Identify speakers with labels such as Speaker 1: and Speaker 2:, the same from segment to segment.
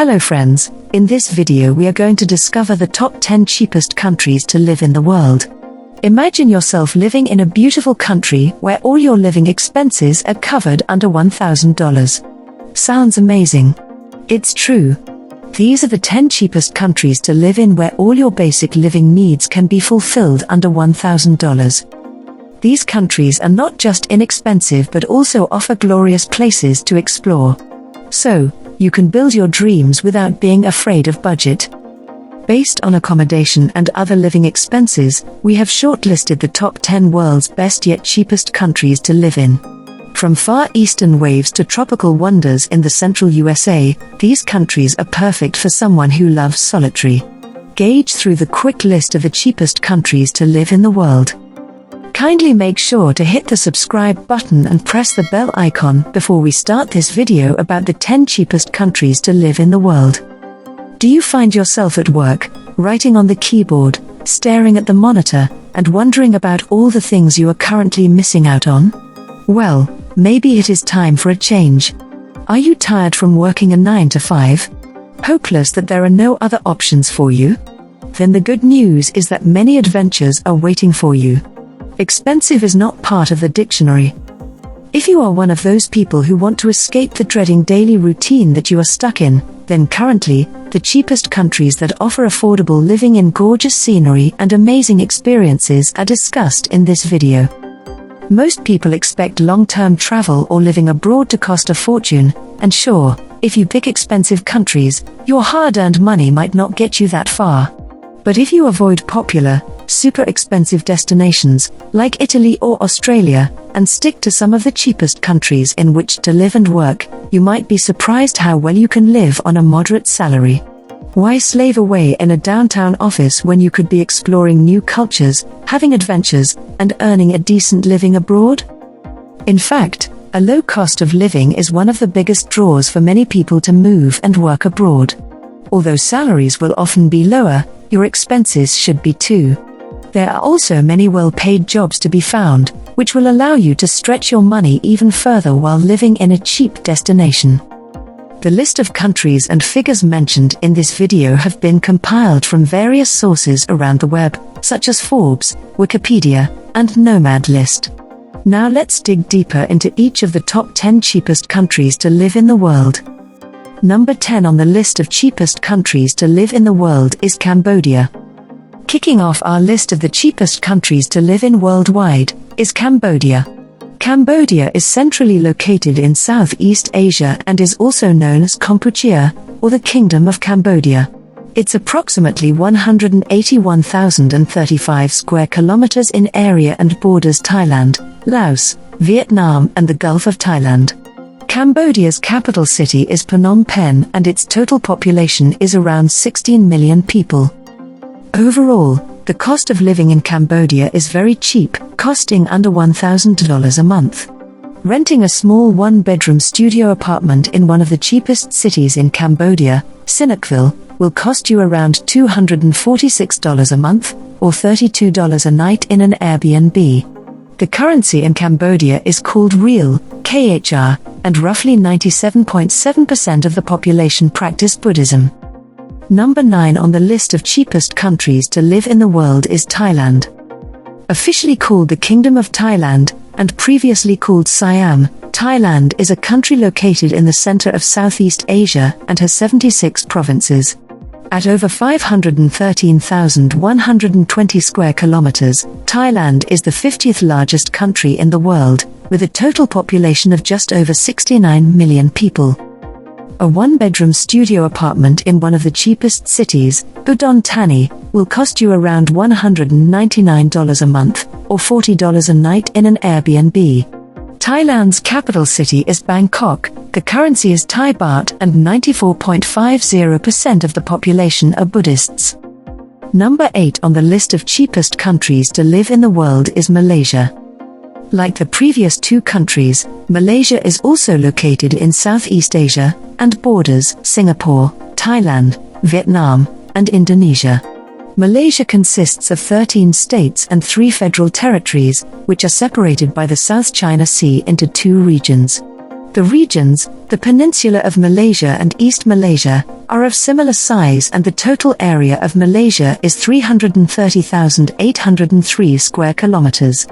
Speaker 1: Hello friends, in this video we are going to discover the top 10 cheapest countries to live in the world. Imagine yourself living in a beautiful country where all your living expenses are covered under $1,000. Sounds amazing. It's true. These are the 10 cheapest countries to live in where all your basic living needs can be fulfilled under $1,000. These countries are not just inexpensive but also offer glorious places to explore. So, you can build your dreams without being afraid of budget. Based on accommodation and other living expenses, we have shortlisted the top 10 world's best yet cheapest countries to live in. From far eastern waves to tropical wonders in the central USA, these countries are perfect for someone who loves solitary. Gauge through the quick list of the cheapest countries to live in the world. Kindly make sure to hit the subscribe button and press the bell icon before we start this video about the 10 cheapest countries to live in the world. Do you find yourself at work, writing on the keyboard, staring at the monitor, and wondering about all the things you are currently missing out on? Well, maybe it is time for a change. Are you tired from working a 9 to 5? Hopeless that there are no other options for you? Then the good news is that many adventures are waiting for you. Expensive is not part of the dictionary. If you are one of those people who want to escape the dreading daily routine that you are stuck in, then currently, the cheapest countries that offer affordable living in gorgeous scenery and amazing experiences are discussed in this video. Most people expect long-term travel or living abroad to cost a fortune, and sure, if you pick expensive countries, your hard-earned money might not get you that far. But if you avoid popular, super expensive destinations, like Italy or Australia, and stick to some of the cheapest countries in which to live and work, you might be surprised how well you can live on a moderate salary. Why slave away in a downtown office when you could be exploring new cultures, having adventures, and earning a decent living abroad? In fact, a low cost of living is one of the biggest draws for many people to move and work abroad. Although salaries will often be lower, your expenses should be too. There are also many well-paid jobs to be found, which will allow you to stretch your money even further while living in a cheap destination. The list of countries and figures mentioned in this video have been compiled from various sources around the web, such as Forbes, Wikipedia, and Nomad List. Now let's dig deeper into each of the top 10 cheapest countries to live in the world. Number 10 on the list of cheapest countries to live in the world is Cambodia. Kicking off our list of the cheapest countries to live in worldwide is Cambodia. Cambodia is centrally located in Southeast Asia and is also known as Kampuchea, or the Kingdom of Cambodia. It's approximately 181,035 square kilometers in area and borders Thailand, Laos, Vietnam and the Gulf of Thailand. Cambodia's capital city is Phnom Penh and its total population is around 16 million people. Overall, the cost of living in Cambodia is very cheap, costing under $1,000 a month. Renting a small one-bedroom studio apartment in one of the cheapest cities in Cambodia, Sihanoukville, will cost you around $246 a month, or $32 a night in an Airbnb. The currency in Cambodia is called Riel, KHR, and roughly 97.7% of the population practice Buddhism. Number 9 on the list of cheapest countries to live in the world is Thailand. Officially called the Kingdom of Thailand, and previously called Siam, Thailand is a country located in the center of Southeast Asia and has 76 provinces. At over 513,120 square kilometers, Thailand is the 50th largest country in the world, with a total population of just over 69 million people. A one-bedroom studio apartment in one of the cheapest cities, Udon Thani, will cost you around $199 a month, or $40 a night in an Airbnb. Thailand's capital city is Bangkok, the currency is Thai baht and 94.50% of the population are Buddhists. Number 8 on the list of cheapest countries to live in the world is Malaysia. Like the previous two countries, Malaysia is also located in Southeast Asia, and borders Singapore, Thailand, Vietnam, and Indonesia. Malaysia consists of 13 states and 3 federal territories, which are separated by the South China Sea into 2 regions. The regions, the peninsula of Malaysia and East Malaysia, are of similar size, and the total area of Malaysia is 330,803 square kilometers.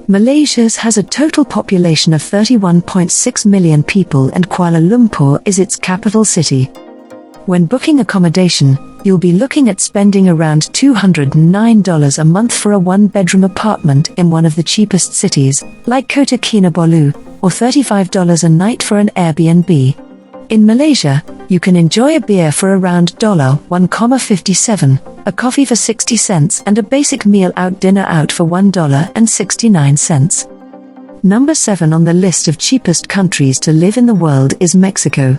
Speaker 1: Malaysia has a total population of 31.6 million people, and Kuala Lumpur is its capital city. When booking accommodation, you'll be looking at spending around $209 a month for a one-bedroom apartment in one of the cheapest cities, like Kota Kinabalu, or $35 a night for an Airbnb. In Malaysia, you can enjoy a beer for around $1.57, a coffee for 60 cents, and a basic meal out dinner out for $1.69. Number 7 on the list of cheapest countries to live in the world is Mexico.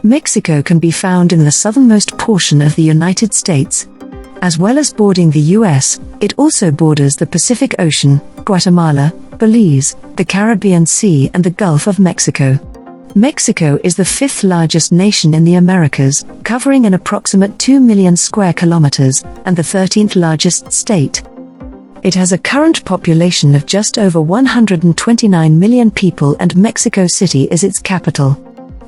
Speaker 1: Mexico can be found in the southernmost portion of the United States. As well as bordering the US, it also borders the Pacific Ocean, Guatemala, Belize, the Caribbean Sea, and the Gulf of Mexico. Mexico is the 5th largest nation in the Americas, covering an approximate 2 million square kilometers, and the 13th largest state. It has a current population of just over 129 million people, and Mexico City is its capital.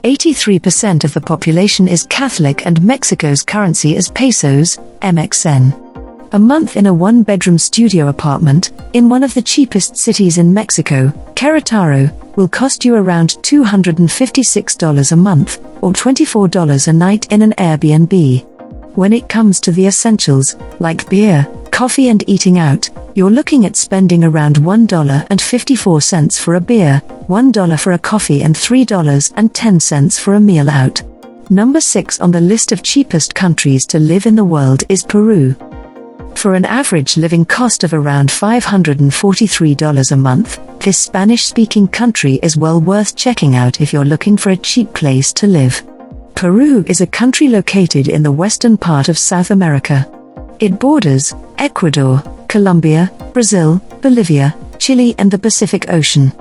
Speaker 1: 83% of the population is Catholic, and Mexico's currency is pesos, MXN. A month in a one-bedroom studio apartment, in one of the cheapest cities in Mexico, Querétaro, will cost you around $256 a month, or $24 a night in an Airbnb. When it comes to the essentials, like beer, coffee and eating out, you're looking at spending around $1.54 for a beer, $1 for a coffee, and $3.10 for a meal out. Number 6 on the list of cheapest countries to live in the world is Peru. For an average living cost of around $543 a month, this Spanish-speaking country is well worth checking out if you're looking for a cheap place to live. Peru is a country located in the western part of South America. It borders Ecuador, Colombia, Brazil, Bolivia, Chile, and the Pacific Ocean.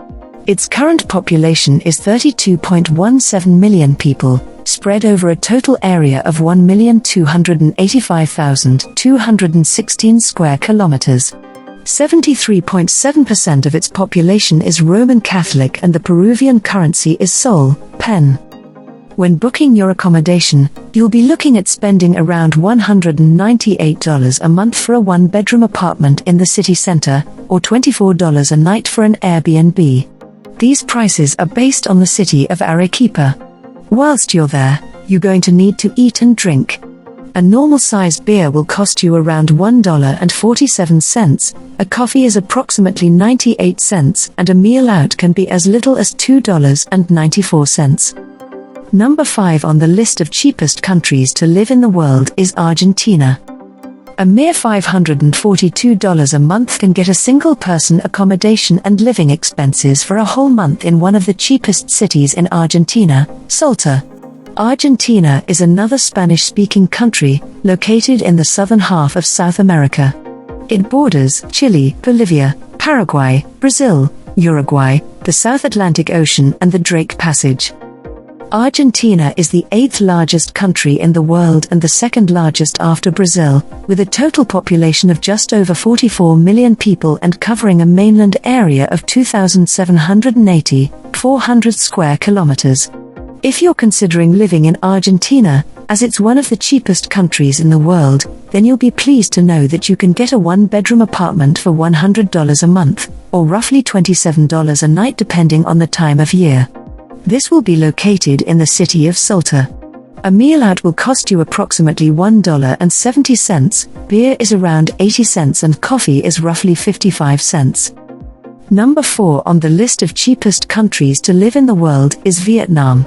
Speaker 1: Its current population is 32.17 million people, spread over a total area of 1,285,216 square kilometers. 73.7% of its population is Roman Catholic, and the Peruvian currency is sol, pen. When booking your accommodation, you'll be looking at spending around $198 a month for a one-bedroom apartment in the city center, or $24 a night for an Airbnb. These prices are based on the city of Arequipa. Whilst you're there, you're going to need to eat and drink. A normal-sized beer will cost you around $1.47, a coffee is approximately 98 cents, and a meal out can be as little as $2.94. Number 5 on the list of cheapest countries to live in the world is Argentina. A mere $542 a month can get a single-person accommodation and living expenses for a whole month in one of the cheapest cities in Argentina, Salta. Argentina is another Spanish-speaking country, located in the southern half of South America. It borders Chile, Bolivia, Paraguay, Brazil, Uruguay, the South Atlantic Ocean, and the Drake Passage. Argentina is the 8th largest country in the world and the 2nd largest after Brazil, with a total population of just over 44 million people and covering a mainland area of 2,780,400 square kilometers. If you're considering living in Argentina, as it's one of the cheapest countries in the world, then you'll be pleased to know that you can get a one-bedroom apartment for $100 a month, or roughly $27 a night depending on the time of year. This will be located in the city of Salta. A meal out will cost you approximately $1.70, beer is around 80 cents, and coffee is roughly 55 cents. Number 4 on the list of cheapest countries to live in the world is Vietnam.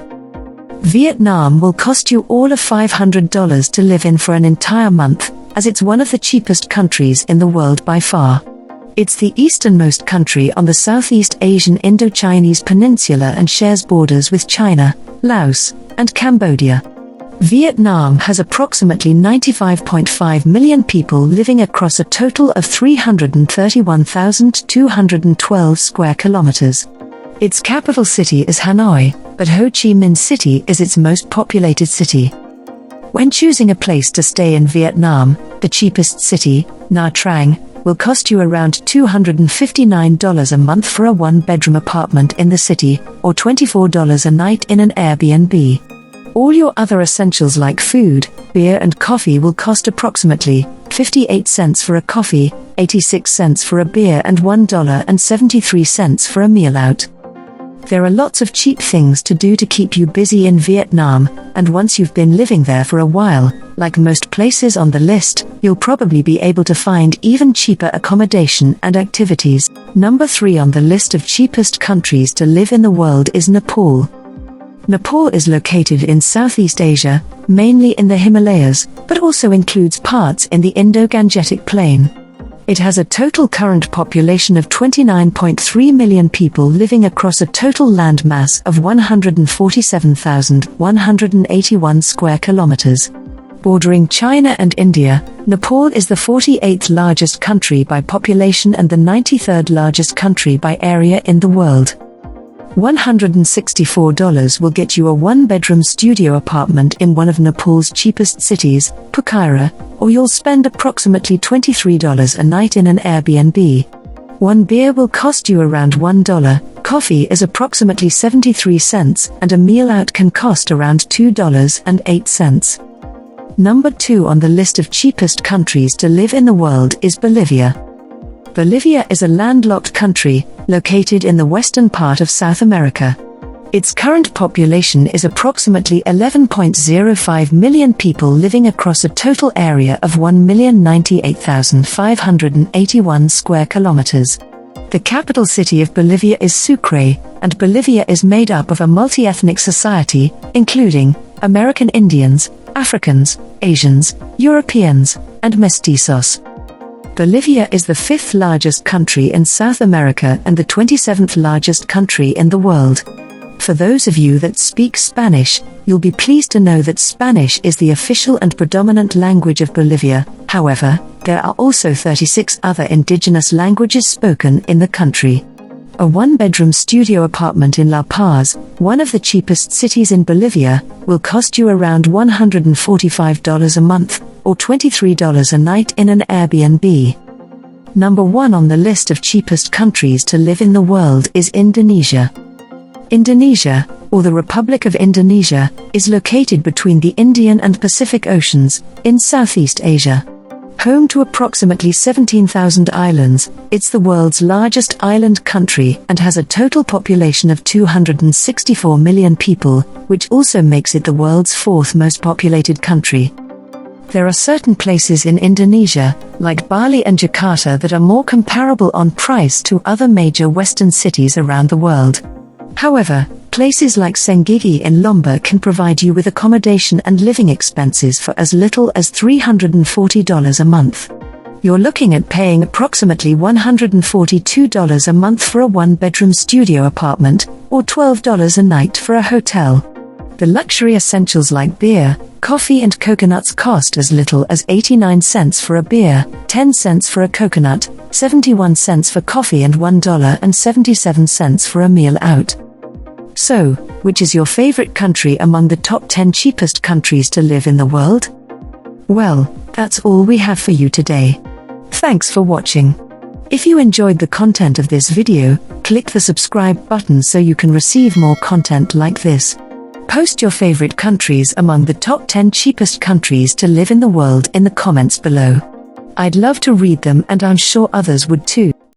Speaker 1: Vietnam will cost you all of $500 to live in for an entire month, as it's one of the cheapest countries in the world by far. It's the easternmost country on the Southeast Asian Indo-Chinese peninsula and shares borders with China, Laos, and Cambodia. Vietnam has approximately 95.5 million people living across a total of 331,212 square kilometers. Its capital city is Hanoi, but Ho Chi Minh City is its most populated city. When choosing a place to stay in Vietnam, the cheapest city, Nha Trang, will cost you around $259 a month for a one-bedroom apartment in the city, or $24 a night in an Airbnb. All your other essentials like food, beer and coffee will cost approximately 58 cents for a coffee, 86 cents for a beer and $1.73 for a meal out. There are lots of cheap things to do to keep you busy in Vietnam, and once you've been living there for a while, like most places on the list, you'll probably be able to find even cheaper accommodation and activities. Number 3 on the list of cheapest countries to live in the world is Nepal. Nepal is located in Southeast Asia, mainly in the Himalayas, but also includes parts in the Indo-Gangetic Plain. It has a total current population of 29.3 million people living across a total land mass of 147,181 square kilometers. Bordering China and India, Nepal is the 48th largest country by population and the 93rd largest country by area in the world. $164 will get you a one-bedroom studio apartment in one of Nepal's cheapest cities, Pokhara, or you'll spend approximately $23 a night in an Airbnb. One beer will cost you around $1, coffee is approximately 73 cents, and a meal out can cost around $2.08. Number 2 on the list of cheapest countries to live in the world is Bolivia. Bolivia is a landlocked country, located in the western part of South America. Its current population is approximately 11.05 million people living across a total area of 1,098,581 square kilometers. The capital city of Bolivia is Sucre, and Bolivia is made up of a multi-ethnic society, including American Indians, Africans, Asians, Europeans, and mestizos. Bolivia is the 5th largest country in South America and the 27th largest country in the world. For those of you that speak Spanish, you'll be pleased to know that Spanish is the official and predominant language of Bolivia. However, there are also 36 other indigenous languages spoken in the country. A one-bedroom studio apartment in La Paz, one of the cheapest cities in Bolivia, will cost you around $145 a month, or $23 a night in an Airbnb. Number 1 on the list of cheapest countries to live in the world is Indonesia. Indonesia, or the Republic of Indonesia, is located between the Indian and Pacific Oceans, in Southeast Asia. Home to approximately 17,000 islands, it's the world's largest island country and has a total population of 264 million people, which also makes it the world's 4th most populated country. There are certain places in Indonesia, like Bali and Jakarta, that are more comparable on price to other major Western cities around the world. However, places like Senggigi in Lombok can provide you with accommodation and living expenses for as little as $340 a month. You're looking at paying approximately $142 a month for a one-bedroom studio apartment, or $12 a night for a hotel. The luxury essentials like beer, coffee and coconuts cost as little as 89 cents for a beer, 10 cents for a coconut, 71 cents for coffee and $1.77 for a meal out. So, which is your favorite country among the top 10 cheapest countries to live in the world? Well, that's all we have for you today. Thanks for watching. If you enjoyed the content of this video, click the subscribe button so you can receive more content like this. Post your favorite countries among the top 10 cheapest countries to live in the world in the comments below. I'd love to read them, and I'm sure others would too.